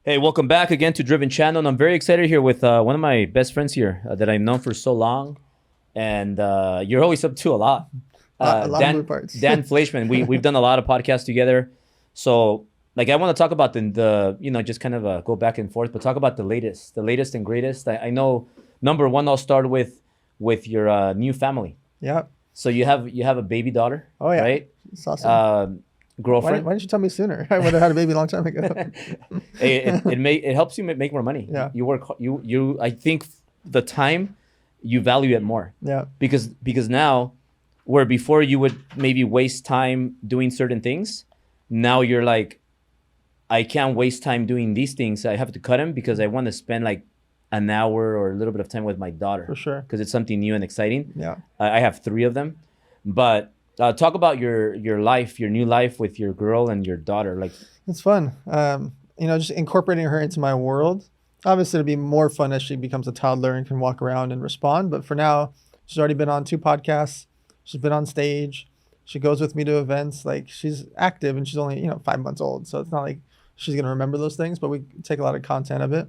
Hey, welcome back again to Driven Channel. And I'm very excited here with one of my best friends here that I've known for so long, and you're always up to a lot. A lot of moving Dan parts. Dan Fleischman. We've done a lot of podcasts together, so like I want to talk about the just kind of go back and forth, but talk about the latest and greatest. I know number one. I'll start with your new family. Yeah. So you have a baby daughter, Oh yeah. right? It's awesome. Girlfriend. Why didn't you tell me sooner? I would have had a baby a long time ago. It helps you make more money. Yeah. You work you I think the time you value it more Yeah. because now where before you would maybe waste time doing certain things, now you're like, I can't waste time doing these things. I have to cut them because I want to spend like an hour or a little bit of time with my daughter For sure. because it's something new and exciting. Yeah. I have three of them, but talk about your life, your new life with your girl and your daughter. Like, It's fun. Just incorporating her into my world. Obviously, it'll be more fun as she becomes a toddler and can walk around and respond. But for now, she's already been on 2 podcasts. She's been on stage. She goes with me to events. Like she's active and she's only 5 months old, so it's not like she's gonna remember those things. But we take a lot of content of it.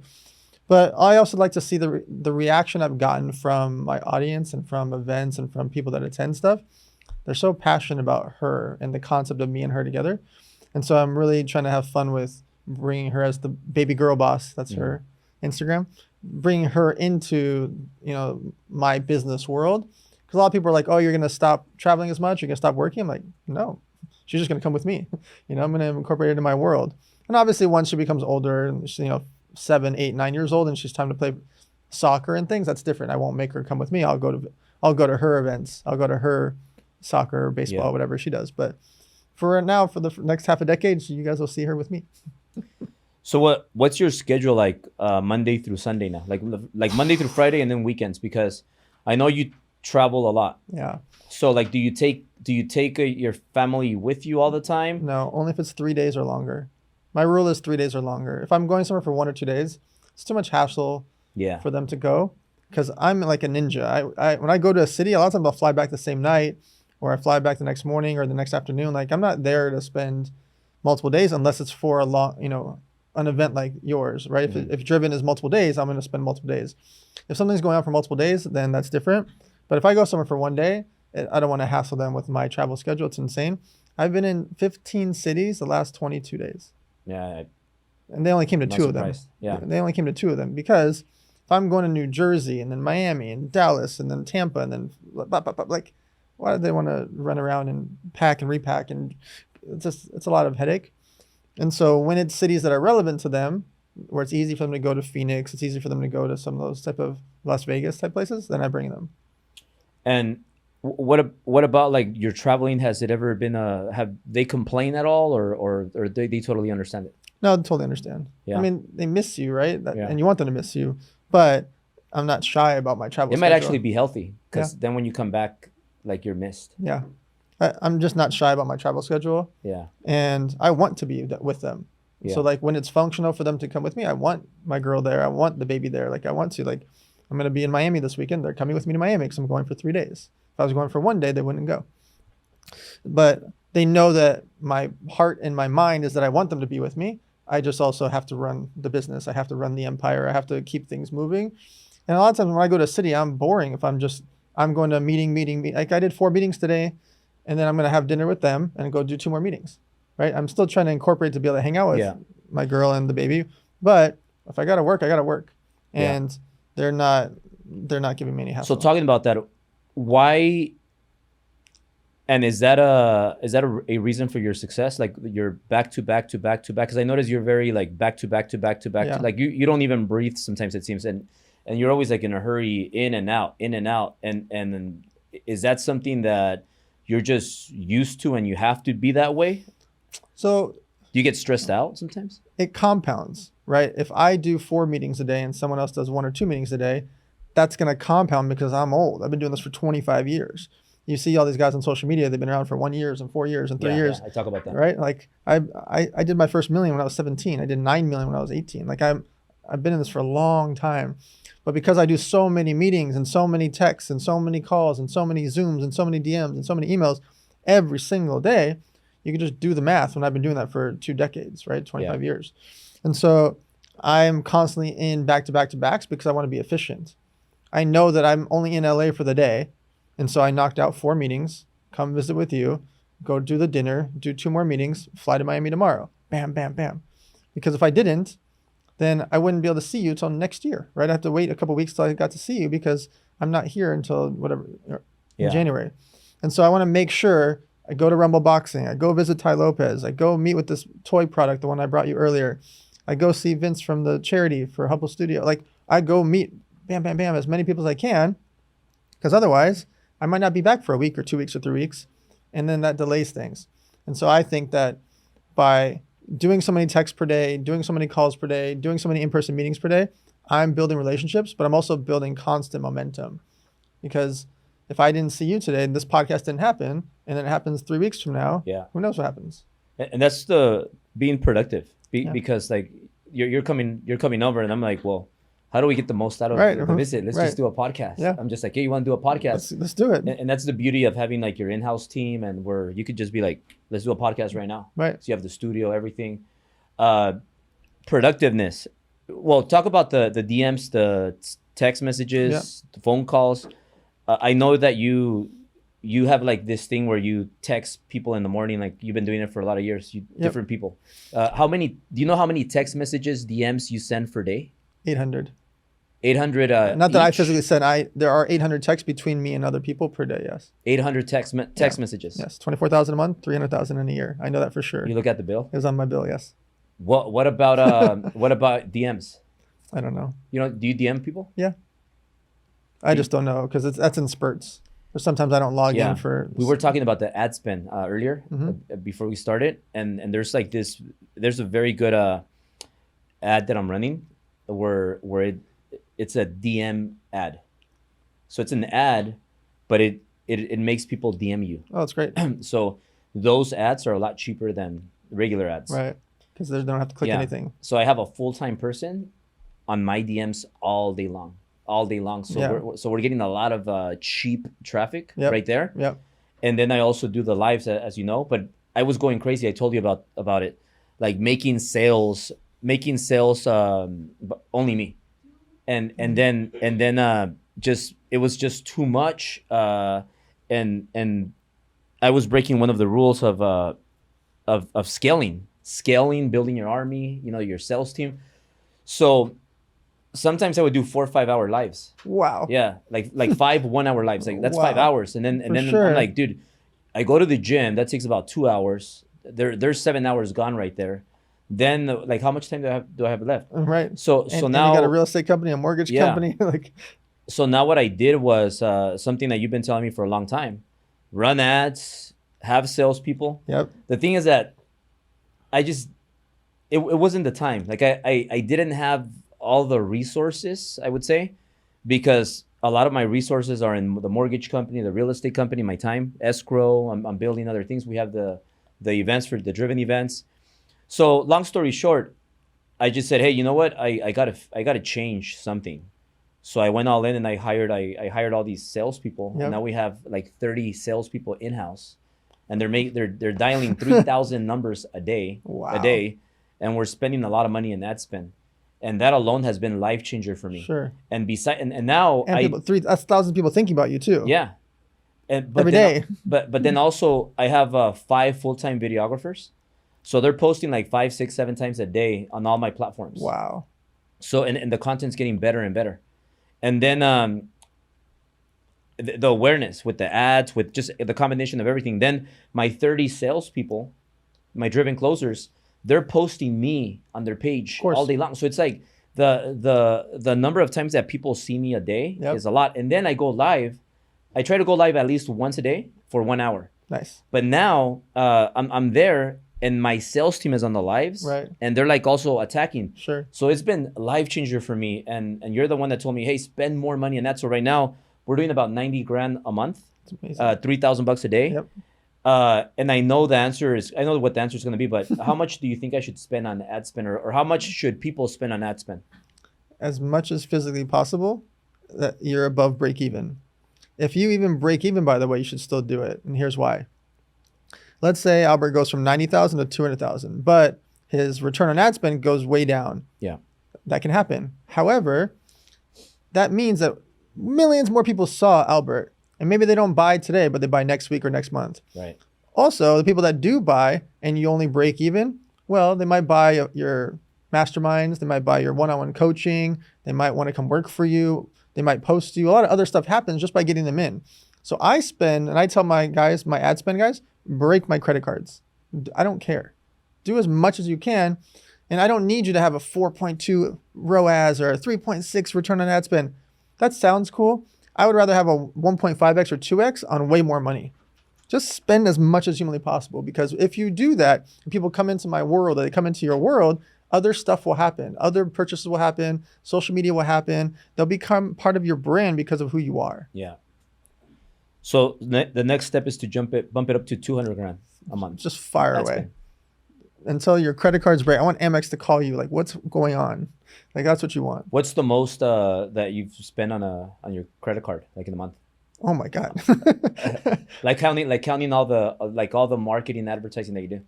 But I also like to see the reaction I've gotten from my audience and from events and from people that attend stuff. They're so passionate about her and the concept of me and her together. And so I'm really trying to have fun with bringing her as the baby girl boss. That's her Instagram. Bringing her into, my business world. Because a lot of people are like, oh, you're going to stop traveling as much? You're going to stop working? I'm like, no, she's just going to come with me. I'm going to incorporate it into my world. And obviously once she becomes older and she's, 7, 8, 9 years old and she's time to play soccer and things, that's different. I won't make her come with me. I'll go to her events. I'll go to her soccer, baseball, whatever she does. But for now, for the next half a decade, you guys will see her with me. so what's your schedule like Monday through Sunday now? Like Monday through Friday and then weekends, because I know you travel a lot. Yeah. So like, do you take your family with you all the time? No, only if it's 3 days or longer. My rule is 3 days or longer. If I'm going somewhere for 1 or 2 days, it's too much hassle for them to go, because I'm like a ninja. I when I go to a city, a lot of times I'll fly back the same night, or I fly back the next morning or the next afternoon. Like I'm not there to spend multiple days unless it's for a long, an event like yours, right? If Driven is multiple days, I'm going to spend multiple days. If something's going on for multiple days, then that's different. But if I go somewhere for 1 day, I don't want to hassle them with my travel schedule. It's insane. I've been in 15 cities the last 22 days. Yeah. And they only came to two of them. Yeah. They only came to two of them because if I'm going to New Jersey and then Miami and Dallas and then Tampa and then like, why do they want to run around and pack and repack? And it's a lot of headache. And so when it's cities that are relevant to them, where it's easy for them to go to Phoenix, it's easy for them to go to some of those type of Las Vegas type places, then I bring them. And what about like your traveling? Has it ever been have they complained at all, or they totally understand it? No, they totally understand. Yeah. I mean, they miss you, right? And you want them to miss you, but I'm not shy about my travel It schedule. might actually be healthy, because then when you come back, like, you're missed. Yeah. I'm just not shy about my travel schedule. Yeah. And I want to be with them. Yeah. So like when it's functional for them to come with me, I want my girl there. I want the baby there. Like I want to, like, I'm going to be in Miami this weekend. They're coming with me to Miami because I'm going for 3 days. If I was going for 1 day, they wouldn't go. But they know that my heart and my mind is that I want them to be with me. I just also have to run the business. I have to run the empire. I have to keep things moving. And a lot of times when I go to a city, I'm boring if I'm going to meeting. Like I did 4 meetings today, and then I'm going to have dinner with them and go do 2 more meetings, right? I'm still trying to incorporate to be able to hang out with my girl and the baby. But if I got to work, I got to work. And they're not giving me any hassle. So talking about that, why, and is that a reason for your success? Like you're back to back to back to back? Because I notice you're very like back to back to back to back. Like you don't even breathe sometimes, it seems. And you're always like in a hurry, in and out. And then is that something that you're just used to and you have to be that way? So do you get stressed out sometimes? It compounds, right? If I do 4 meetings a day and someone else does 1 or 2 meetings a day, that's going to compound because I'm old. I've been doing this for 25 years. You see all these guys on social media, they've been around for 1 year and 4 years and 3 years. Yeah, I talk about that. Right? Like I did my first million when I was 17. I did 9 million when I was 18. Like I've been in this for a long time. But because I do so many meetings and so many texts and so many calls and so many Zooms and so many DMs and so many emails every single day, you can just do the math when I've been doing that for 2 decades, right? 25 years. And so I'm constantly in back-to-back-to-backs because I want to be efficient. I know that I'm only in LA for the day. And so I knocked out 4 meetings, come visit with you, go do the dinner, do 2 more meetings, fly to Miami tomorrow. Bam, bam, bam. Because if I didn't, then I wouldn't be able to see you till next year, right? I have to wait a couple of weeks till I got to see you because I'm not here until whatever, in January. And so I want to make sure I go to Rumble Boxing, I go visit Ty Lopez, I go meet with this toy product, the one I brought you earlier. I go see Vince from the charity for Hubble Studio. Like I go meet, bam, bam, bam, as many people as I can, because otherwise I might not be back for a week or 2 weeks or 3 weeks. And then that delays things. And so I think that by doing so many texts per day, doing so many calls per day, doing so many in-person meetings per day, I'm building relationships, but I'm also building constant momentum. Because if I didn't see you today and this podcast didn't happen, and then it happens 3 weeks from now, who knows what happens? And that's the being productive. Because like you're coming over, and I'm like, well, how do we get the most out of the visit? Let's just do a podcast. Yeah. I'm just like, hey, you want to do a podcast? Let's do it. And that's the beauty of having like your in-house team, and where you could just be like, let's do a podcast right now. Right. So you have the studio, everything. Productiveness. Well, talk about the DMs, the text messages, the phone calls. I know that you have like this thing where you text people in the morning, like you've been doing it for a lot of years, different people. Do you know how many text messages, DMs you send per day? 800. 800 not that I physically send. There are 800 texts between me and other people per day. Yes. 800 text messages. Yes. 24,000 a month, 300,000 in a year. I know that for sure. You look at the bill? It was on my bill. Yes. What about DMs? I don't know. Do you DM people? Yeah. I just don't know because that's in spurts. Or sometimes I don't log in for. We were talking about the ad spend earlier before we started, and there's like this. There's a very good ad that I'm running where it's a DM ad. So it's an ad, but it makes people DM you. Oh, that's great. So those ads are a lot cheaper than regular ads. Right. Because they don't have to click anything. So I have a full-time person on my DMs all day long. So we're getting a lot of cheap traffic right there. Yep. And then I also do the lives, as you know. But I was going crazy. I told you about it, like making sales, but only me. And then just it was just too much. And I was breaking one of the rules of scaling, building your army, your sales team. So sometimes I would do 4 or 5 hour lives. Wow. Yeah, like 5 1 hour lives. Like that's 5 hours, and then sure. I'm like, dude, I go to the gym. That takes about 2 hours. There's 7 hours gone right there. Then like how much time do I have left? Right. So now you got a real estate company, a mortgage company, like. So now what I did was something that you've been telling me for a long time: run ads, have salespeople. Yep. The thing is that it wasn't the time. Like I didn't have all the resources, I would say, because a lot of my resources are in the mortgage company, the real estate company, my time, escrow. I'm building other things. We have the events for the driven events. So long story short, I just said, hey, you know what? I gotta change something. So I went all in and I hired all these salespeople. Yep. And now we have like 30 salespeople in house, and they're dialing 3,000 numbers a day. Wow. A day, and we're spending a lot of money in ad spend. And that alone has been life changer for me. Sure. And now that's 1,000 people thinking about you too. Yeah. Every day. But then also I have 5 full-time videographers, so they're posting like 5, 6, 7 times a day on all my platforms. Wow. So and the content's getting better and better, and then the awareness with the ads, with just the combination of everything. Then my 30 salespeople, my driven closers, they're posting me on their page all day long. So it's like the number of times that people see me a day is a lot. And then I go live. I try to go live at least once a day for 1 hour. Nice. But now I'm there, and my sales team is on the lives, right? And they're like also attacking. Sure. So it's been a life changer for me. And you're the one that told me, hey, spend more money on that. So right now we're doing about 90 grand a month, $3,000 a day. Yep. And I know what the answer is going to be, but how much do you think I should spend on ad spend, or how much should people spend on ad spend? As much as physically possible, that you're above break even. If you even break even, by the way, you should still do it. And here's why. Let's say Albert goes from 90,000 to 200,000, but his return on ad spend goes way down. Yeah. that can happen. However, that means that millions more people saw Albert, and maybe they don't buy today, but they buy next week or next month. Right. Also, the people that do buy and you only break even, well, they might buy your masterminds, they might buy your one-on-one coaching, they might want to come work for you, they might post you. A lot of other stuff happens just by getting them in. So I spend, and I tell my guys, my ad spend guys, break my credit cards. I don't care. Do as much as you can. And I don't need you to have a 4.2 ROAS or a 3.6 return on ad spend. That sounds cool. I would rather have a 1.5x or 2x on way more money. Just spend as much as humanly possible, because if you do that, and people come into my world, or they come into your world, other stuff will happen. Other purchases will happen. Social media will happen. They'll become part of your brand because of who you are. Yeah. So the next step is to bump it up to 200 grand a month. Just fire away. Until your credit card's break. I want Amex to call you, like, what's going on? Like, that's what you want. What's the most that you've spent on your credit card, like in a month? Oh my God. like counting all the marketing advertising that you do.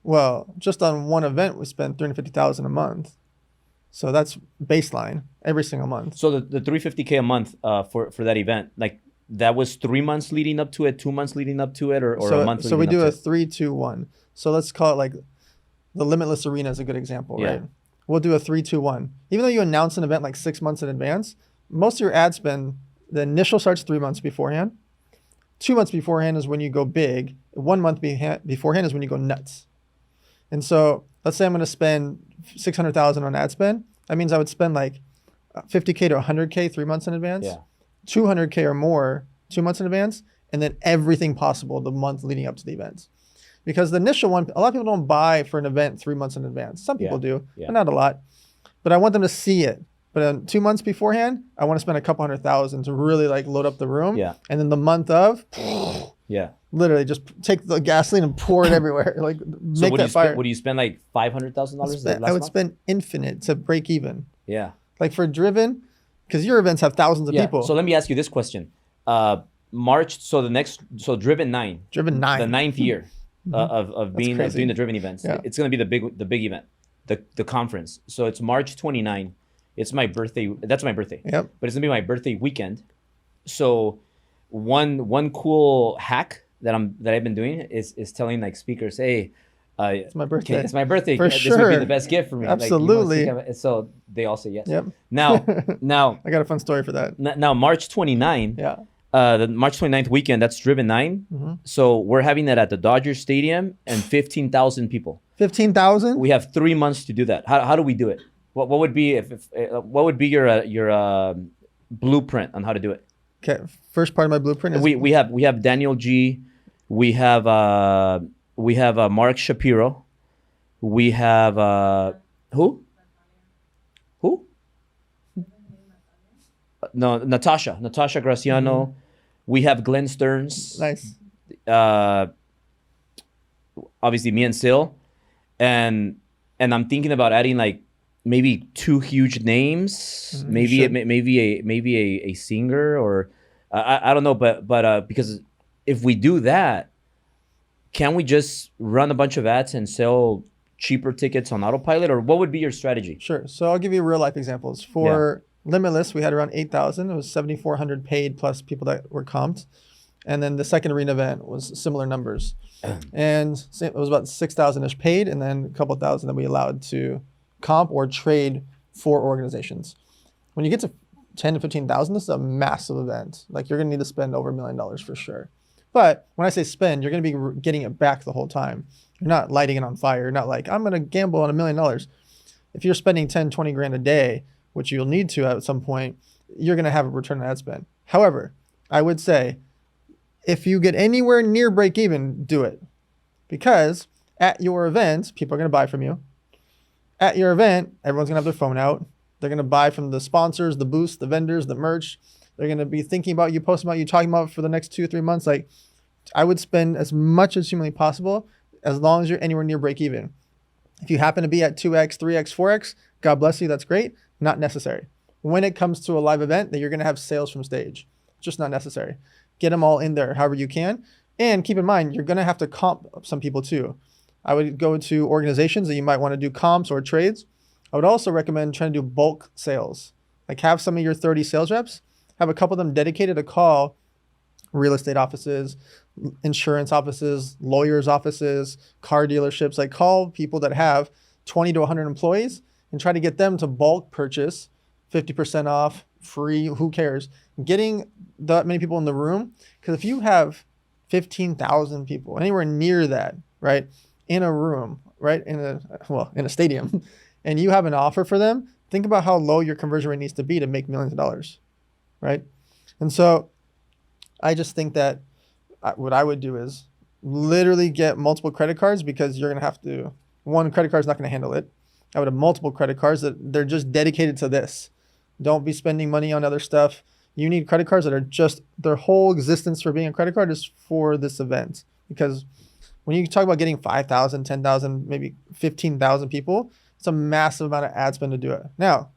Well, just on one event, we spent $350,000 a month. So that's baseline every single month. So the $350K a month for that event, like that was 3 months leading up to it, 2 months leading up to it, or a month. So we do a 3, 2, 1. So let's call it like the Limitless Arena is a good example, right? We'll do a 3, 2, 1. Even though you announce an event like 6 months in advance, most of your ad spend, the initial starts 3 months beforehand. 2 months beforehand is when you go big. 1 month beforehand is when you go nuts. And so let's say I'm going to spend $600,000 on ad spend. That means I would spend like $50K to $100K 3 months in advance, $200K or more 2 months in advance, and then everything possible the month leading up to the events. Because the initial one, a lot of people don't buy for an event 3 months in advance. Some people do, but not a lot. But I want them to see it. But 2 months beforehand, I want to spend a couple $100,000 to really like load up the room. Yeah. And then the month of, literally just take the gasoline and pour it everywhere. Like, so make that fire. Would you spend like $500,000? I would spend infinite to break even. Yeah. Like for Driven, because your events have thousands of people. So let me ask you this question. March, so Driven 9. Driven 9. The 9th year of doing the Driven events. Yeah. It's going to be the big event, the conference. So it's March 29. It's my birthday. That's my birthday. Yep. But it's going to be my birthday weekend. So one cool hack that I've been doing is telling like speakers, hey, it's my birthday. It's my birthday. For this sure. would be the best gift for me. Absolutely. Like, so they all say yes. Yep. Now I got a fun story for that. Now March 29. Yeah. The March 29th weekend, that's Driven 9. Mm-hmm. So we're having that at the Dodger Stadium and 15,000 people. 15,000? We have 3 months to do that. How do we do it? What would be what would be your blueprint on how to do it? Okay, first part of my blueprint is we have Daniel G, we have Mark Shapiro, we have who? No, Natasha Graciano. Mm-hmm. We have Glenn Stearns. Nice. Obviously me and Sil, and I'm thinking about adding like maybe 2 huge names, maybe a singer, or I don't know, but because if we do that, can we just run a bunch of ads and sell cheaper tickets on autopilot, or what would be your strategy? Sure. So I'll give you real life examples. For Limitless, we had around 8,000. It was 7,400 paid plus people that were comped. And then the second arena event was similar numbers. And it was about 6,000-ish paid, and then a couple thousand that we allowed to comp or trade for organizations. When you get to 10 to 15,000, this is a massive event. Like, you're going to need to spend over $1 million for sure. But when I say spend, you're going to be getting it back the whole time. You're not lighting it on fire. You're not like, I'm going to gamble on $1 million. If you're spending 10, 20 grand a day, which you'll need to at some point, you're going to have a return on ad spend. However, I would say if you get anywhere near break even, do it. Because at your event, people are going to buy from you. At your event, everyone's going to have their phone out. They're going to buy from the sponsors, the booths, the vendors, the merch. They're going to be thinking about you, posting about you, talking about it for the next 2 or 3 months. Like, I would spend as much as humanly possible as long as you're anywhere near break even. If you happen to be at 2x, 3x, 4x, God bless you, that's great. Not necessary. When it comes to a live event, that you're going to have sales from stage. Just not necessary. Get them all in there however you can. And keep in mind, you're going to have to comp some people too. I would go to organizations that you might want to do comps or trades. I would also recommend trying to do bulk sales. Like have some of your 30 sales reps, have a couple of them dedicated to call real estate offices, insurance offices, lawyers' offices, car dealerships. Like call people that have 20 to 100 employees and try to get them to bulk purchase 50% off, free, who cares? Getting that many people in the room. Because if you have 15,000 people, anywhere near that, right, in a room, right, in a stadium, and you have an offer for them, think about how low your conversion rate needs to be to make millions of dollars, right? And so I just think that what I would do is literally get multiple credit cards, because you're going to have to, one credit card is not going to handle it. I would have multiple credit cards that they're just dedicated to this. Don't be spending money on other stuff. You need credit cards that are just, their whole existence for being a credit card is for this event. Because when you talk about getting 5,000, 10,000, maybe 15,000 people, it's a massive amount of ad spend to do it. Now,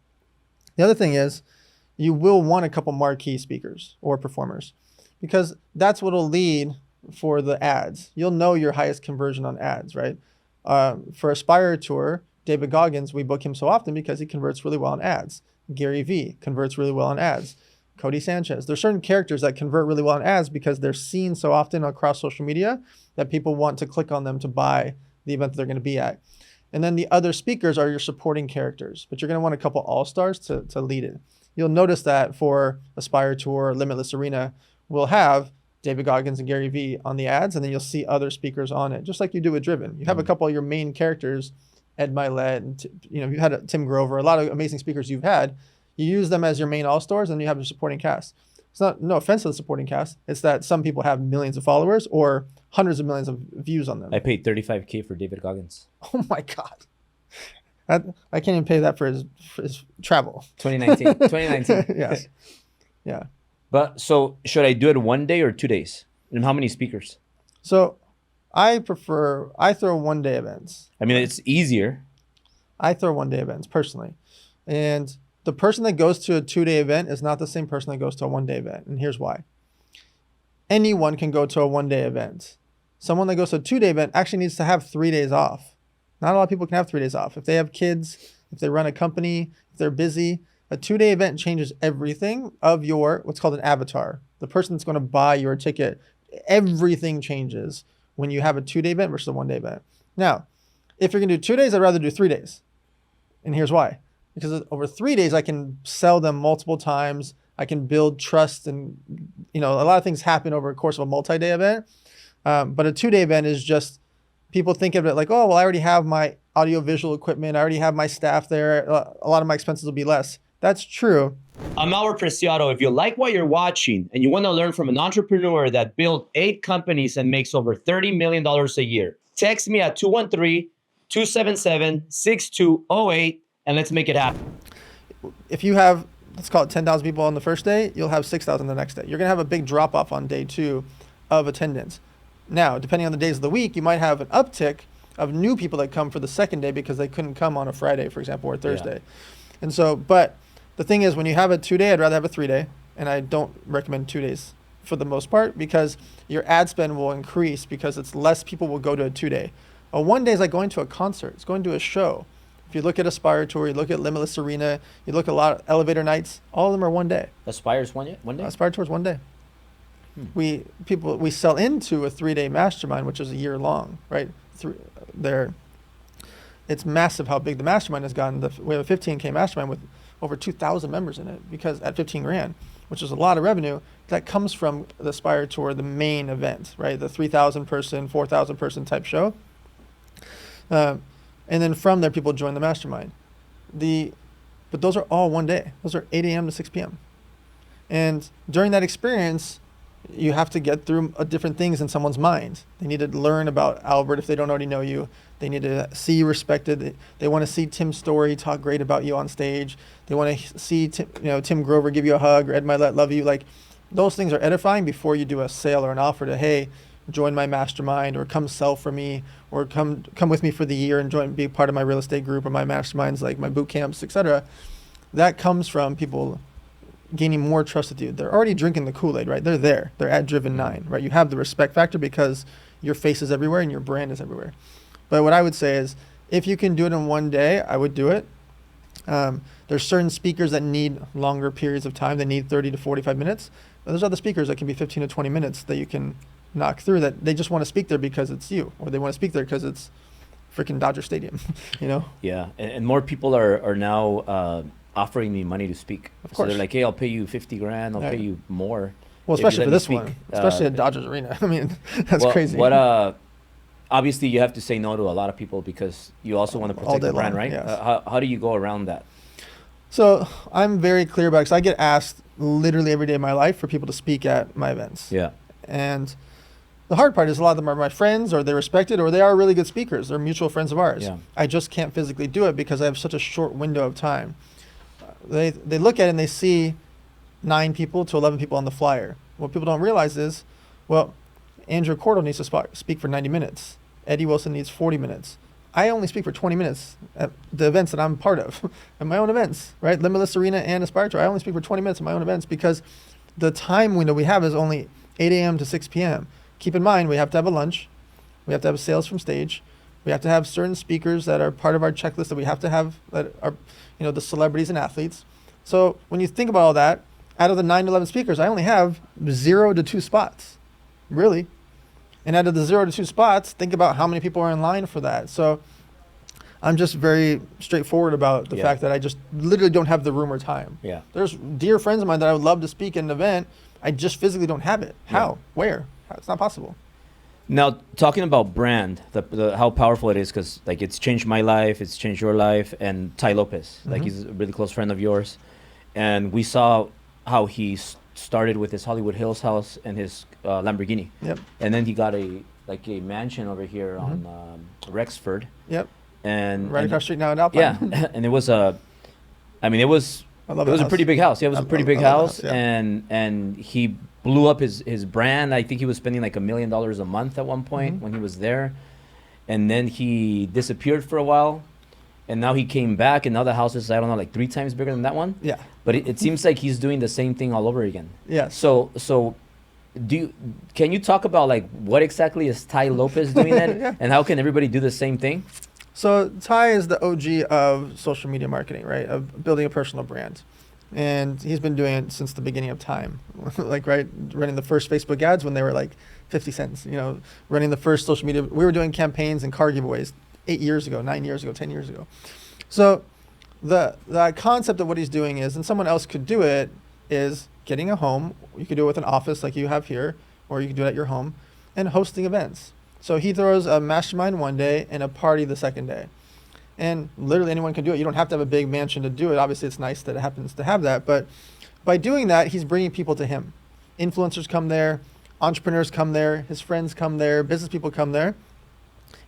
the other thing is you will want a couple marquee speakers or performers, because that's what will lead for the ads. You'll know your highest conversion on ads, right? For Aspire Tour, David Goggins, we book him so often because he converts really well on ads. Gary Vee converts really well on ads. Cody Sanchez. There's certain characters that convert really well on ads because they're seen so often across social media that people want to click on them to buy the event that they're going to be at. And then the other speakers are your supporting characters, but you're going to want a couple all-stars to lead it. You'll notice that for Aspire Tour, Limitless Arena, we'll have David Goggins and Gary Vee on the ads, and then you'll see other speakers on it, just like you do with Driven. You have a couple of your main characters, Ed Milet, and you've had Tim Grover, a lot of amazing speakers you've had. You use them as your main all-stars, and you have your supporting cast. It's not, no offense to the supporting cast, it's that some people have millions of followers or hundreds of millions of views on them. I paid $35,000 for David Goggins. Oh my God. I can't even pay that for his travel. 2019. Yes. Yeah. But so should I do it one day or 2 days? And how many speakers? So I throw 1 day events. I mean, it's easier. I throw 1 day events personally. And the person that goes to a 2-day event is not the same person that goes to a 1 day event. And here's why. Anyone can go to a 1 day event. Someone that goes to a 2-day event actually needs to have 3 days off. Not a lot of people can have 3 days off. If they have kids, if they run a company, if they're busy, a 2-day event changes everything of your, what's called an avatar. The person that's going to buy your ticket, everything changes when you have a 2-day event versus a 1 day event. Now, if you're going to do 2 days, I'd rather do 3 days. And here's why. Because over 3 days, I can sell them multiple times. I can build trust, and a lot of things happen over the course of a multi-day event. But a 2-day event is just, people think of it like, oh, well, I already have my audio-visual equipment. I already have my staff there. A lot of my expenses will be less. That's true. I'm our Preciado. If you like what you're watching and you want to learn from an entrepreneur that built 8 companies and makes over $30 million a year, text me at 213-277-6208 and let's make it happen. If you have, let's call it 10,000 people on the first day, you'll have 6,000 the next day. You're going to have a big drop off on day 2 of attendance. Now, depending on the days of the week, you might have an uptick of new people that come for the second day because they couldn't come on a Friday, for example, or Thursday. Yeah. And so, but the thing is, when you have a 2-day, I'd rather have a 3-day. And I don't recommend 2 days for the most part, because your ad spend will increase because it's less people will go to a 2-day. A 1 day is like going to a concert. It's going to a show. If you look at Aspire Tour, you look at Limitless Arena, you look at a lot of elevator nights, all of them are 1 day. Aspire's one day? Aspire Tour is 1 day. We sell into a 3-day mastermind, which is a year long, right? It's massive how big the mastermind has gotten. We have a 15K mastermind with over 2,000 members in it, because at 15 grand, which is a lot of revenue, that comes from the Aspire Tour, the main event, right? The 3,000 person, 4,000 person type show. And then from there, people join the mastermind. But those are all 1 day. Those are 8 a.m. to 6 p.m. And during that experience, you have to get through different things in someone's mind. They need to learn about Albert if they don't already know you. They need to see you respected. They want to see Tim Story talk great about you on stage. They want to see Tim Grover give you a hug, or Ed Milet love you. Like, those things are edifying before you do a sale or an offer to, hey, join my mastermind, or come sell for me, or come with me for the year and be part of my real estate group or my masterminds, like my boot camps, etc. That comes from people gaining more trust with you. They're already drinking the Kool-Aid, right? They're there. They're at Driven 9, right? You have the respect factor because your face is everywhere and your brand is everywhere. But what I would say is, if you can do it in 1 day, I would do it. There's certain speakers that need longer periods of time. They need 30 to 45 minutes. But there's other speakers that can be 15 to 20 minutes that you can knock through, that they just want to speak there because it's you, or they want to speak there because it's freaking Dodger Stadium, you know? Yeah, and more people are now offering me money to speak. Of course. So they're like, hey, I'll pay you 50 grand. I'll Right. pay you more. Well, if you especially let for me this speak. one, especially at Dodgers Arena. I mean, that's Well, crazy. Obviously, you have to say no to a lot of people because you also want to All protect day the brand, long, right? yes. How do you go around that? So I'm very clear about it, because I get asked literally every day of my life for people to speak at my events. Yeah. And the hard part is a lot of them are my friends, or they're respected, or they are really good speakers. They're mutual friends of ours. Yeah. I just can't physically do it because I have such a short window of time. They look at it and they see 9 people to 11 people on the flyer. What people don't realize is, well, Andrew Cordell needs to speak for 90 minutes. Eddie Wilson needs 40 minutes. I only speak for 20 minutes at the events that I'm part of, at my own events, right? Limitless Arena and Aspire Tour. I only speak for 20 minutes at my own events because the time window we have is only 8 a.m. to 6 p.m. Keep in mind, we have to have a lunch. We have to have sales from stage. We have to have certain speakers that are part of our checklist that we have to have, that are, you know, the celebrities and athletes. So when you think about all that, out of the 9 to 11 speakers, I only have 0 to 2 spots, really. And out of the 0 to 2 spots, think about how many people are in line for that. So I'm just very straightforward about the fact that I just literally don't have the room or time. Yeah. There's dear friends of mine that I would love to speak at an event. I just physically don't have it. How? Yeah. Where? It's not possible. Now, talking about brand, the how powerful it is, because like it's changed my life, it's changed your life, and Ty Lopez, like he's a really close friend of yours, and we saw how he started with his Hollywood Hills house and his Lamborghini. Yep. And then he got a mansion over here on Rexford. Yep. And Right across the street now in Alpine. Yeah, and it was a pretty big house. Yeah, it was a pretty big house, yeah. and he blew up his brand. I think he was spending like $1 million a month at one point when he was there, and then he disappeared for a while, and now he came back, and now the house is, I don't know, like 3 times bigger than that one. Yeah. But it seems like he's doing the same thing all over again. Yeah. So can you talk about like what exactly is Ty Lopez doing then, Yeah. and how can everybody do the same thing? So Ty is the OG of social media marketing, right? Of building a personal brand. And he's been doing it since the beginning of time. Like, right, running the first Facebook ads when they were like 50 cents, you know, running the first social media. We were doing campaigns and car giveaways 8 years ago, 9 years ago, 10 years ago. So the concept of what he's doing is, and someone else could do it, is getting a home. You could do it with an office like you have here, or you could do it at your home, and hosting events. So he throws a mastermind one day and a party the second day. And literally anyone can do it. You don't have to have a big mansion to do it. Obviously, it's nice that it happens to have that. But by doing that, he's bringing people to him. Influencers come there. Entrepreneurs come there. His friends come there. Business people come there.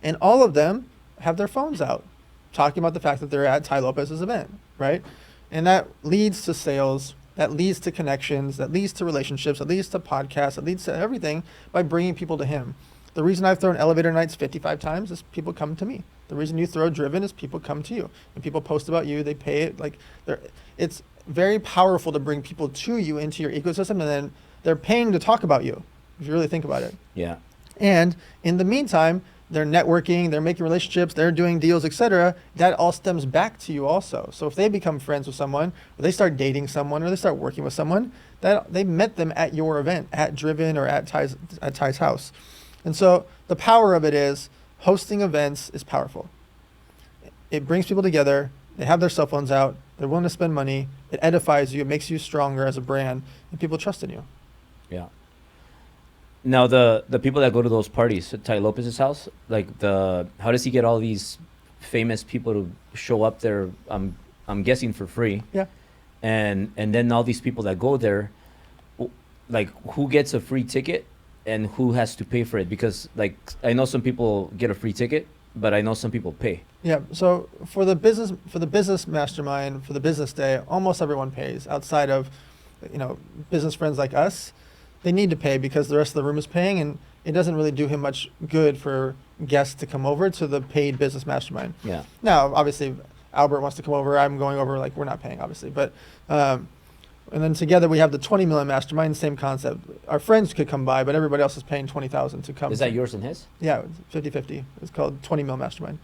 And all of them have their phones out, talking about the fact that they're at Ty Lopez's event, right? And that leads to sales. That leads to connections. That leads to relationships. That leads to podcasts. That leads to everything by bringing people to him. The reason I've thrown elevator nights 55 times is people come to me. The reason you throw Driven is people come to you. And people post about you, they pay it. Like, it's very powerful to bring people to you into your ecosystem, and then they're paying to talk about you, if you really think about it. Yeah. And in the meantime, they're networking, they're making relationships, they're doing deals, etc. That all stems back to you also. So if they become friends with someone, or they start dating someone, or they start working with someone, that they met them at your event, at Driven or at Ty's house. And so the power of it is, hosting events is powerful. It brings people together. They have their cell phones out. They're willing to spend money. It edifies you. It makes you stronger as a brand, and people trust in you. Yeah. Now the people that go to those parties at Ty Lopez's house, like how does he get all these famous people to show up there? I'm guessing for free. Yeah. And then all these people that go there, like who gets a free ticket? And who has to pay for it? Because like I know some people get a free ticket, but I know some people pay. Yeah. So for the business mastermind, for the business day, almost everyone pays outside of, you know, business friends like us. They need to pay because the rest of the room is paying, and it doesn't really do him much good for guests to come over to the paid business mastermind. Yeah. Now, obviously, Albert wants to come over. I'm going over. Like, we're not paying, obviously, but. And then together we have the 20 million mastermind, same concept. Our friends could come by, but everybody else is paying 20,000 to come. Is that yours and his? Yeah, 50-50. It's called 20 mil mastermind.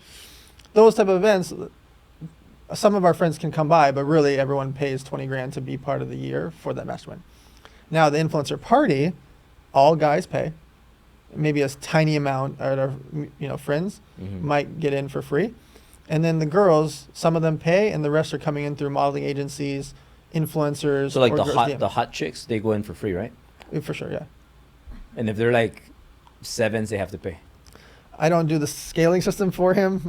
Those type of events, some of our friends can come by, but really everyone pays 20 grand to be part of the year for that mastermind. Now the influencer party, all guys pay. Maybe a tiny amount out of friends might get in for free. And then the girls, some of them pay and the rest are coming in through modeling agencies, influencers. So like the hot chicks, they go in for free, right? For sure, yeah. And if they're like sevens, they have to pay. I don't do the scaling system for him,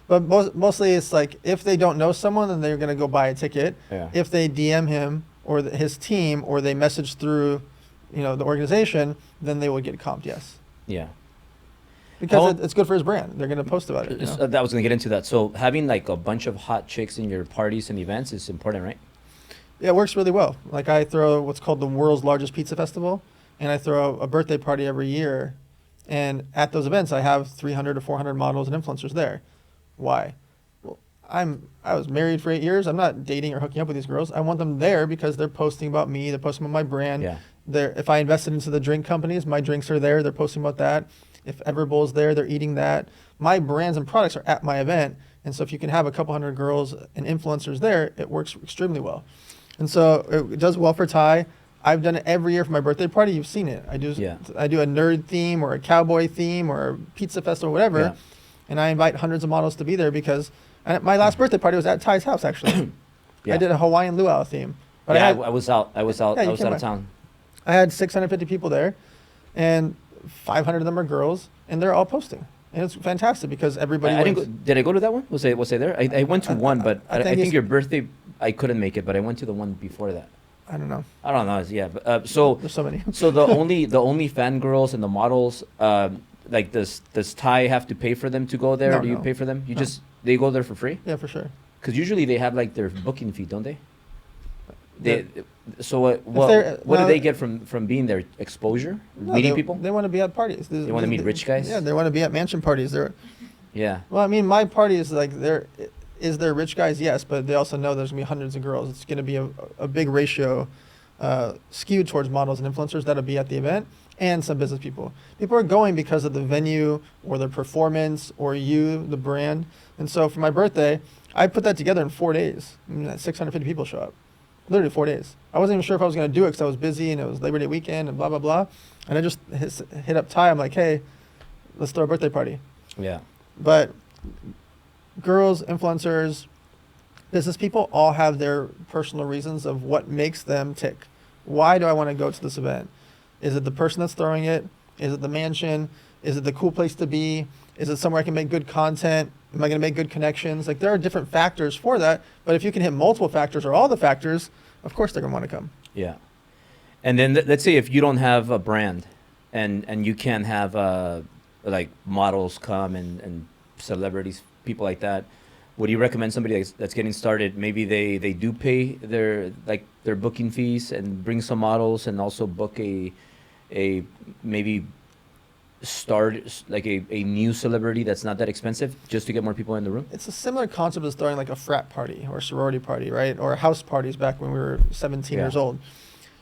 but mostly it's like if they don't know someone, then they're going to go buy a ticket. Yeah. If they DM him or his team, or they message through, the organization, then they will get comped. Yes. Yeah. Because it's good for his brand. They're going to post about it. That was going to get into that. So having like a bunch of hot chicks in your parties and events is important, right? Yeah, it works really well. Like I throw what's called the world's largest pizza festival, and I throw a birthday party every year. And at those events, I have 300 to 400 models and influencers there. Why? Well, I was married for 8 years. I'm not dating or hooking up with these girls. I want them there because they're posting about me. They're posting about my brand. Yeah. If I invested into the drink companies, my drinks are there. They're posting about that. If Everbowl's there, they're eating that. My brands and products are at my event. And so if you can have a couple hundred girls and influencers there, it works extremely well. And so it does well for Ty. I've done it every year for my birthday party. You've seen it. I do a nerd theme or a cowboy theme or a pizza festival, whatever. Yeah. And I invite hundreds of models to be there because my last birthday party was at Ty's house, actually. Yeah. I did a Hawaiian luau theme. But I was out of town. I had 650 people there, and 500 of them are girls, and they're all posting. And it's fantastic because everybody did I go to that one? Was I there? I went to one, but I think your birthday, I couldn't make it, but I went to the one before that. I don't know. Yeah, but so there's so many. So the only fangirls and the models, like does Ty have to pay for them to go there? No, or do you pay for them? They go there for free? Yeah, for sure. Because usually they have like their booking fee, don't they? So what do they get from being there? Exposure, meeting people. They want to be at parties. They want to meet rich guys. Yeah, they want to be at mansion parties. Yeah. Well, I mean, my party is like is there rich guys? Yes, but they also know there's gonna be hundreds of girls. It's gonna be a big ratio skewed towards models and influencers that'll be at the event, and some business people. People are going because of the venue or the performance or the brand. And so for my birthday, I put that together in 4 days. 650 people show up. Literally 4 days. I wasn't even sure if I was going to do it because I was busy and it was Labor Day weekend and blah, blah, blah. And I just hit up Ty. I'm like, hey, let's throw a birthday party. Yeah. But girls, influencers, business people all have their personal reasons of what makes them tick. Why do I want to go to this event? Is it the person that's throwing it? Is it the mansion? Is it the cool place to be? Is it somewhere I can make good content? Am I going to make good connections? Like there are different factors for that. But if you can hit multiple factors or all the factors, of course they're going to want to come. Yeah. And then let's say if you don't have a brand and you can't have like models come and celebrities, people like that, would you recommend somebody that's getting started? Maybe they do pay their booking fees and bring some models and also book a maybe start like a new celebrity that's not that expensive just to get more people in the room? It's a similar concept as throwing like a frat party or a sorority party, right? Or house parties back when we were 17 years old.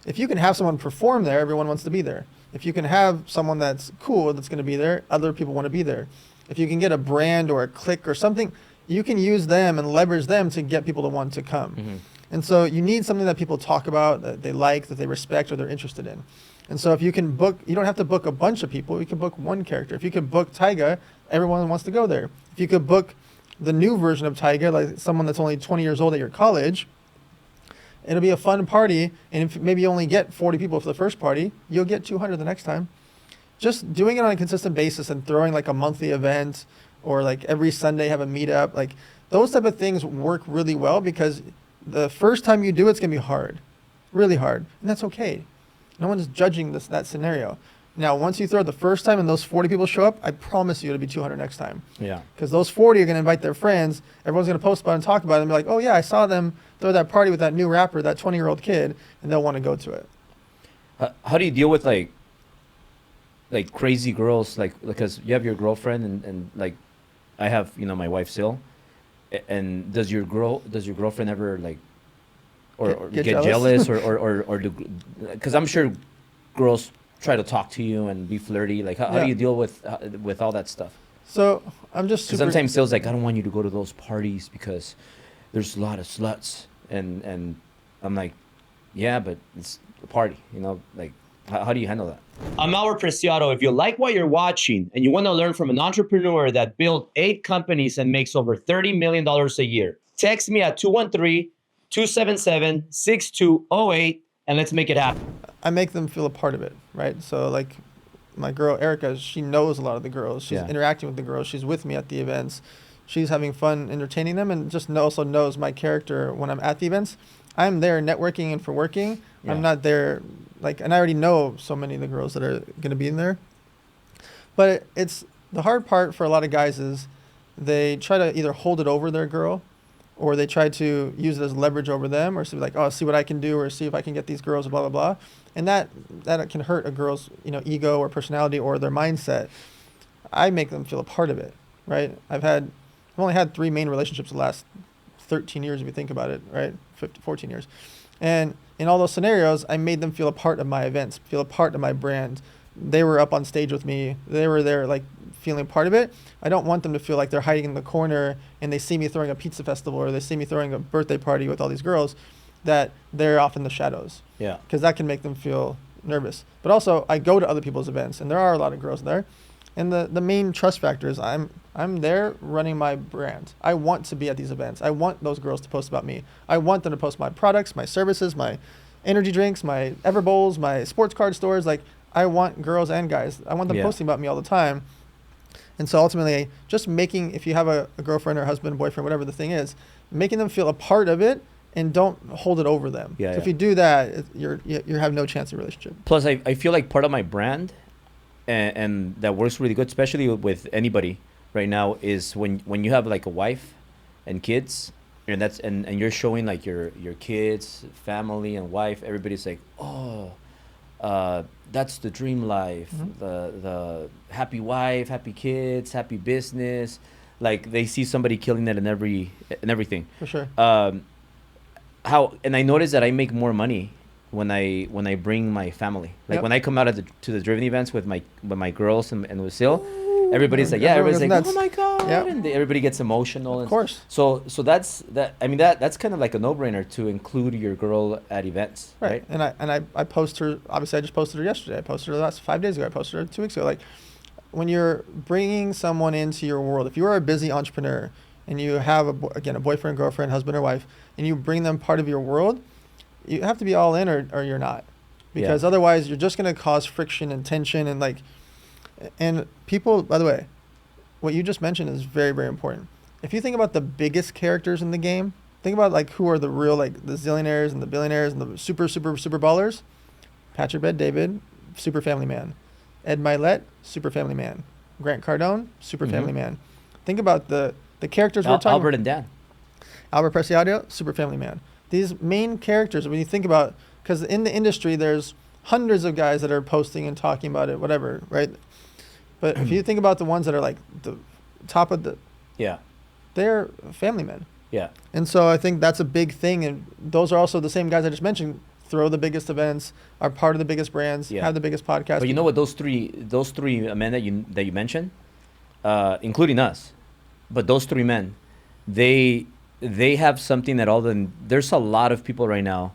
If you can have someone perform there, everyone wants to be there. If you can have someone that's cool that's going to be there, other people want to be there. If you can get a brand or a clique or something, you can use them and leverage them to get people to want to come. Mm-hmm. And so you need something that people talk about, that they like, that they respect, or they're interested in. And so if you can book, you don't have to book a bunch of people. You can book one character. If you could book Tyga, everyone wants to go there. If you could book the new version of Tyga, like someone that's only 20 years old at your college, it'll be a fun party. And if maybe you only get 40 people for the first party, you'll get 200 the next time. Just doing it on a consistent basis and throwing like a monthly event or like every Sunday have a meetup, like those type of things work really well because the first time you do it's going to be hard, really hard. And that's okay. No one's judging that scenario. Now, once you throw it the first time and those 40 people show up, I promise you it'll be 200 next time. Yeah. Because those 40 are going to invite their friends. Everyone's going to post about it and talk about it and be like, oh, yeah, I saw them throw that party with that new rapper, that 20-year-old kid, and they'll want to go to it. How do you deal with, like crazy girls? Like, because you have your girlfriend and like, I have, my wife still. And does your girlfriend ever, like, or get jealous or do, because I'm sure girls try to talk to you and be flirty. Like how do you deal with all that stuff? So I'm just because sometimes Phil's like, I don't want you to go to those parties because there's a lot of sluts, and I'm like, yeah, but it's a party, like how do you handle that? I'm Albert Preciado. If you like what you're watching and you want to learn from an entrepreneur that built 8 companies and makes over $30 million a year, text me at 213-277-6208 and let's make it happen. I make them feel a part of it, right? So like my girl Erica, she knows a lot of the girls. She's interacting with the girls. She's with me at the events. She's having fun entertaining them, and just also knows my character when I'm at the events. I'm there networking and for working. Yeah. I'm not there and I already know so many of the girls that are going to be in there. But it's the hard part for a lot of guys is they try to either hold it over their girl, or they try to use it as leverage over them, or see see what I can do, or see if I can get these girls, blah, blah, blah. And that can hurt a girl's, ego or personality or their mindset. I make them feel a part of it, right? I've only had 3 main relationships the last 13 years, if you think about it, right? 14 years. And in all those scenarios, I made them feel a part of my events, feel a part of my brand. They were up on stage with me. They were there, feeling part of it. I don't want them to feel like they're hiding in the corner and they see me throwing a pizza festival, or they see me throwing a birthday party with all these girls, that they're off in the shadows. Yeah. Because that can make them feel nervous. But also, I go to other people's events, and there are a lot of girls there. And the main trust factor is I'm there running my brand. I want to be at these events. I want those girls to post about me. I want them to post my products, my services, my energy drinks, my Everbowls, my sports card stores. I want girls and guys. I want them posting about me all the time. And so ultimately, just if you have a girlfriend or husband, boyfriend, whatever the thing is, making them feel a part of it, and don't hold it over them. So if you do that, you have no chance in a relationship. Plus, I feel like part of my brand, and that works really good, especially with anybody right now, is when you have a wife and kids, and you're showing your kids, family, and wife. Everybody's like, oh, that's the dream life, the happy wife, happy kids, happy business. They see somebody killing it in everything. For sure. And I noticed that I make more money when I bring my family. When I come out to the driven events with my girls and with Sil, everybody's like, oh my god, and everybody gets emotional. Of course. So that's that. I mean that's kind of like a no-brainer to include your girl at events, right? And I post her. Obviously, I just posted her yesterday. I posted her the last 5 days ago. I posted her 2 weeks ago. When you're bringing someone into your world, if you are a busy entrepreneur and you have a boyfriend, girlfriend, husband, or wife, and you bring them part of your world, you have to be all in or you're not, because otherwise you're just going to cause friction and tension and people. By the way, what you just mentioned is very, very important. If you think about the biggest characters in the game, think about who are the real the zillionaires and the billionaires and the super ballers. Patrick Bet-David, super family man. Ed Milet, super family man. Grant Cardone, super family man. Think about the characters we're talking about. Albert and Dan. Albert Preciado, super family man. These main characters, when you think about, because in the industry, there's hundreds of guys that are posting and talking about it, whatever, right? But if you think about the ones that are the top of they're family men. Yeah. And so I think that's a big thing. And those are also the same guys I just mentioned, throw the biggest events, are part of the biggest brands, have the biggest podcasts. But you know what, those three men that you mentioned, including us, but those 3 men, they have something that there's a lot of people right now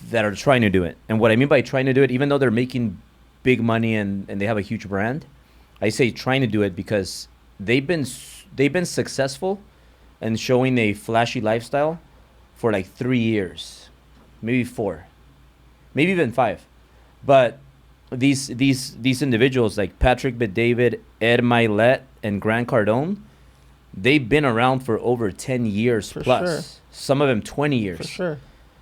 that are trying to do it. And what I mean by trying to do it, even though they're making big money and they have a huge brand, I say trying to do it because they've been successful and showing a flashy lifestyle for 3 years, maybe 4, maybe even 5. But these individuals like Patrick Bet-David, Ed Milet, and Grant Cardone, they've been around for over 10 years plus. Sure. Some of them 20 years. For sure.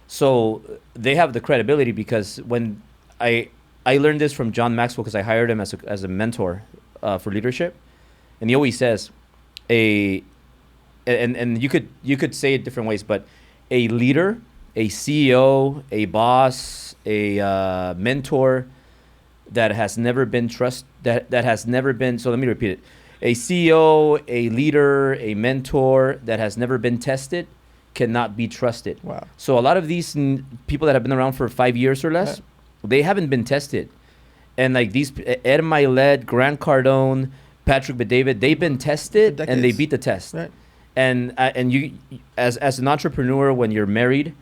So they have the credibility, because when I learned this from John Maxwell, because I hired him as a mentor for leadership, and he always says and you could say it different ways, but a leader, a CEO, a boss, a mentor that has never been so let me repeat it. A CEO, a leader, a mentor that has never been tested cannot be trusted. Wow. So a lot of these people that have been around for 5 years or less, they haven't been tested. And these Ed Milet, Grant Cardone, Patrick Bet-David, they've been tested and they beat the test. Right. and you, as an entrepreneur, when you're married,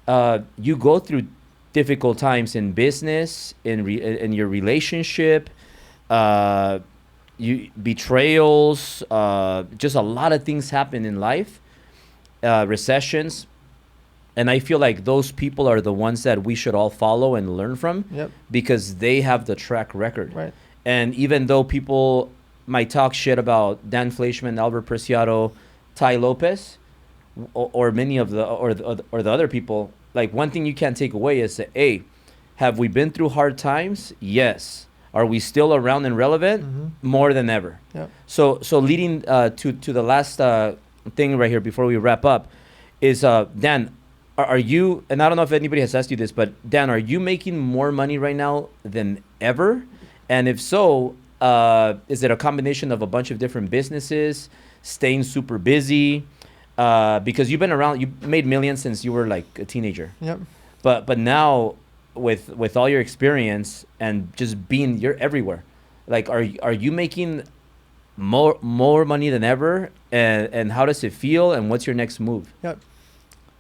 you go through difficult times in business, in your relationship, you betrayals, just a lot of things happen in life, recessions, and I feel like those people are the ones that we should all follow and learn from, Yep. because they have the track record. Right. And even though people might talk shit about Dan Fleischman, Albert Preciado, Ty Lopez, or many of the other people, like, one thing you can't take away is that, hey, have we been through hard times? Yes. Are we still around and relevant? Mm-hmm. More than ever. Yep. So leading to the last thing right here before we wrap up is, Dan, are you, and I don't know if anybody has asked you this, but Dan, are you making more money right now than ever? And if so, is it a combination of a bunch of different businesses, staying super busy? Because you've been around, you made millions since you were like a teenager. Yep. But now with all your experience and just being, you're everywhere. Like, are you making more money than ever? And how does it feel? And what's your next move? Yep.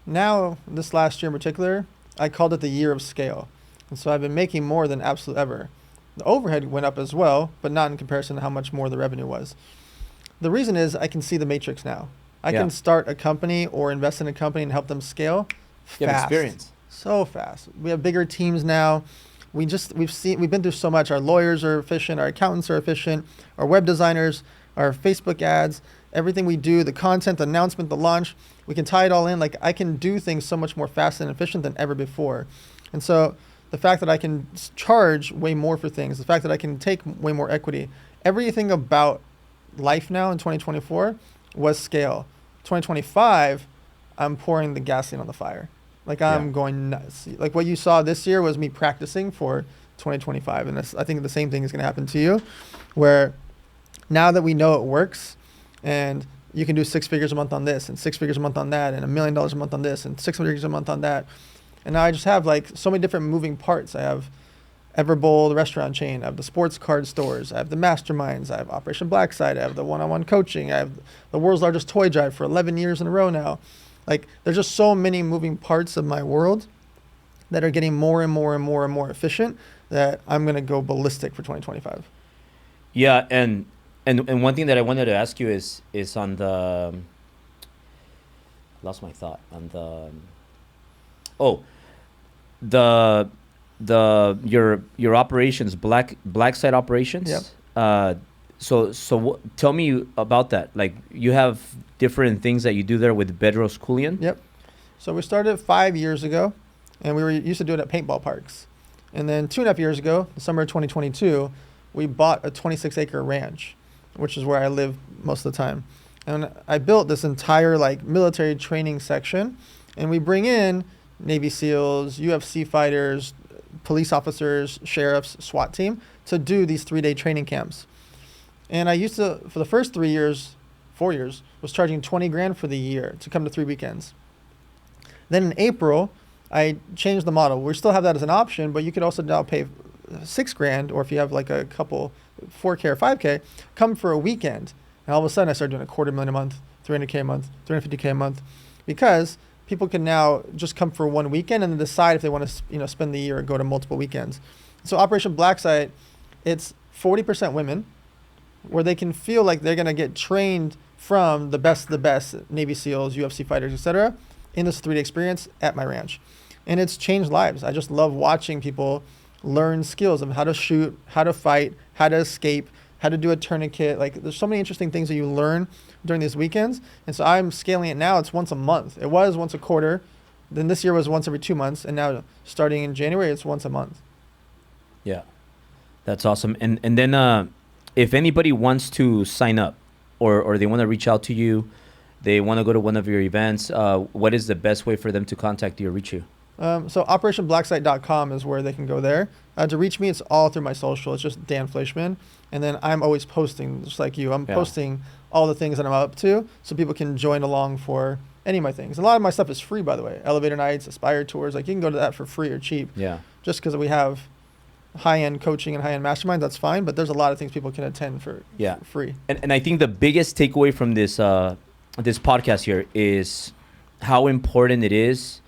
Now, this last year in particular, I called it the year of scale. And so I've been making more than absolute ever. The overhead went up as well, but not in comparison to how much more the revenue was. The reason is I can see the matrix now. I can start a company or invest in a company and help them scale fast. You have experience. So fast. We have bigger teams now. We've been through so much. Our lawyers are efficient. Our accountants are efficient. Our web designers, our Facebook ads, everything we do, the content, the announcement, the launch, we can tie it all in. Like, I can do things so much more fast and efficient than ever before. And so the fact that I can charge way more for things, the fact that I can take way more equity, everything about life now in 2024 was scale. 2025, I'm pouring the gasoline on the fire. Like, I'm going nuts. Like, what you saw this year was me practicing for 2025. And I think the same thing is going to happen to you, where now that we know it works, and you can do 6 figures a month on this, and 6 figures a month on that, and $1 million a month on this, and 6 figures a month on that. And now I just have like so many different moving parts. I have Everbowl, the restaurant chain. I have the sports card stores. I have the masterminds. I have Operation Blackside. I have the one-on-one coaching. I have the world's largest toy drive for 11 years in a row now. Like, there's just so many moving parts of my world that are getting more and more and more and more efficient that I'm going to go ballistic for 2025. Yeah, and one thing that I wanted to ask you is on the, lost my thought on the your operations, black site operations. Yep. So tell me about that. Like, you have different things that you do there with Bedros Koulian. Yep. So we started 5 years ago, and we were used to do it at paintball parks. And then 2.5 years ago, the summer of 2022, we bought a 26-acre ranch, which is where I live most of the time. And I built this entire like military training section, and we bring in Navy SEALs, UFC fighters, police officers, sheriffs, SWAT team to do these 3-day training camps. And I used to, for the first 4 years, was charging $20,000 for the year to come to 3 weekends. Then in April, I changed the model. We still have that as an option, but you could also now pay $6,000, or if you have like a couple, $4K or $5K, come for a weekend. And all of a sudden I started doing $250,000 a month, $300K a month, $350K a month, because people can now just come for one weekend and then decide if they want to, spend the year or go to multiple weekends. So Operation Blacksite, it's 40% women, where they can feel like they're going to get trained from the best of the best Navy SEALs, UFC fighters, etc., in this 3-day experience at my ranch. And it's changed lives. I just love watching people learn skills of how to shoot, how to fight, how to escape, how to do a tourniquet. Like, there's so many interesting things that you learn during these weekends. And so I'm scaling it now. It's once a month. It was once a quarter. Then this year was once every 2 months. And now starting in January, it's once a month. Yeah, that's awesome. And then if anybody wants to sign up or they want to reach out to you, they want to go to one of your events, what is the best way for them to contact you or reach you? So operationblacksite.com is where they can go there. To reach me, it's all through my social. It's just Dan Fleischman. And then I'm always posting, just like you. I'm posting all the things that I'm up to so people can join along for any of my things. A lot of my stuff is free, by the way. Elevator nights, Aspire tours. Like, you can go to that for free or cheap. Yeah. Just because we have high-end coaching and high-end masterminds, that's fine. But there's a lot of things people can attend for free. And I think the biggest takeaway from this this podcast here is how important it is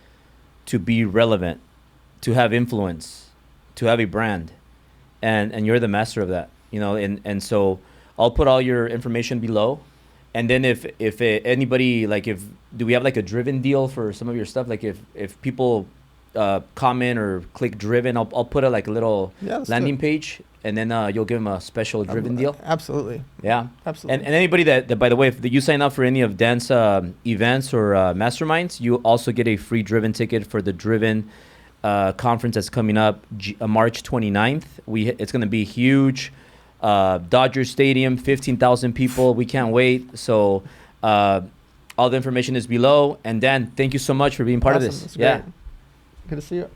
to be relevant, to have influence, to have a brand, and you're the master of that, you know. And so I'll put all your information below, and then if anybody, like, if do we have like a driven deal for some of your stuff? Like if people comment or click driven, I'll put a like a little landing page, and then you'll give them a special driven deal. Absolutely. Yeah, absolutely. And anybody that by the way, if you sign up for any of Dan's events or masterminds, you also get a free driven ticket for the driven conference that's coming up March 29th. It's going to be huge. Dodger Stadium, 15,000 people. We can't wait. So all the information is below. And Dan, thank you so much for being part of this. Yeah. Good to see you.